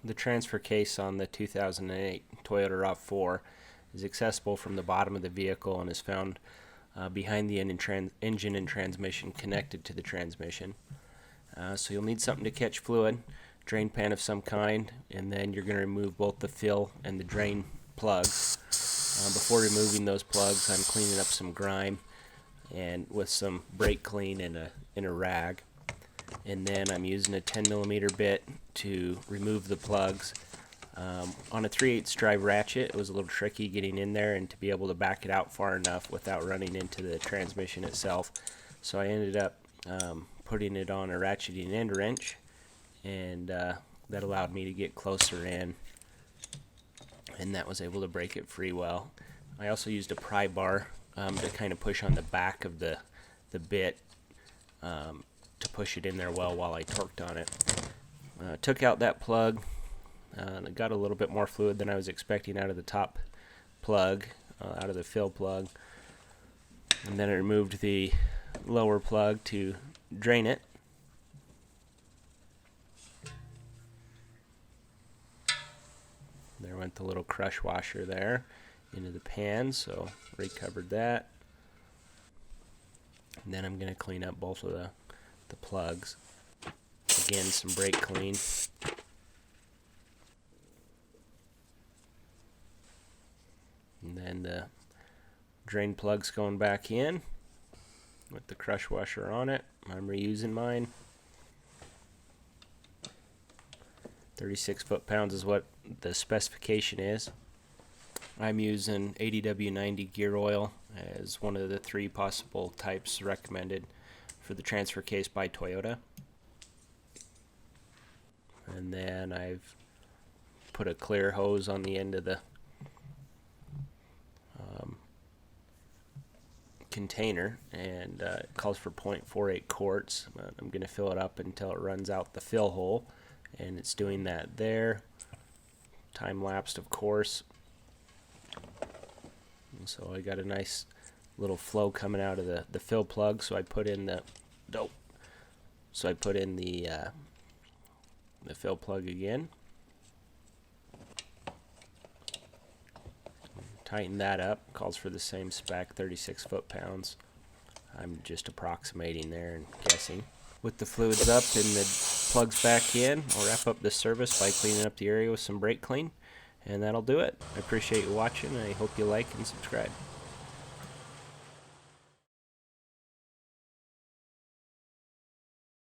The transfer case on the 2008 Toyota Rav4 is accessible from the bottom of the vehicle and is found behind the engine and transmission connected to the transmission. So you'll need something to catch fluid, drain pan of some kind, and then you're going to remove both the fill and the drain plugs. Before removing those plugs, I'm cleaning up some grime and with some brake clean in a rag. And then I'm using a 10mm bit to remove the plugs. On a 3/8 drive ratchet, it was a little tricky getting in there and to be able to back it out far enough without running into the transmission itself. So I ended up putting it on a ratcheting end wrench, and that allowed me to get closer in, and that was able to break it free well. I also used a pry bar to kind of push on the back of the bit to push it in there well while I torqued on it. Took out that plug. I got a little bit more fluid than I was expecting out of the top plug, out of the fill plug, and then I removed the lower plug to drain it. There went the little crush washer there into the pan, so recovered that. And then I'm going to clean up both of the plugs. Again, some brake clean. And then the drain plug's going back in with the crush washer on it. I'm reusing mine. 36 foot-pounds is what the specification is. I'm using 80W90 gear oil as one of the 3 possible types recommended for the transfer case by Toyota. And then I've put a clear hose on the end of the container, and it calls for 0.48 quarts. I'm going to fill it up until it runs out the fill hole, and it's doing that there. Time lapsed, of course. And so I got a nice little flow coming out of the fill plug, so I put in the fill plug again. Tighten that up. Calls for the same spec, 36 foot-pounds. I'm just approximating there and guessing. With the fluids up and the plugs back in, I'll wrap up this service by cleaning up the area with some brake clean, and that'll do it. I appreciate you watching, and I hope you like and subscribe.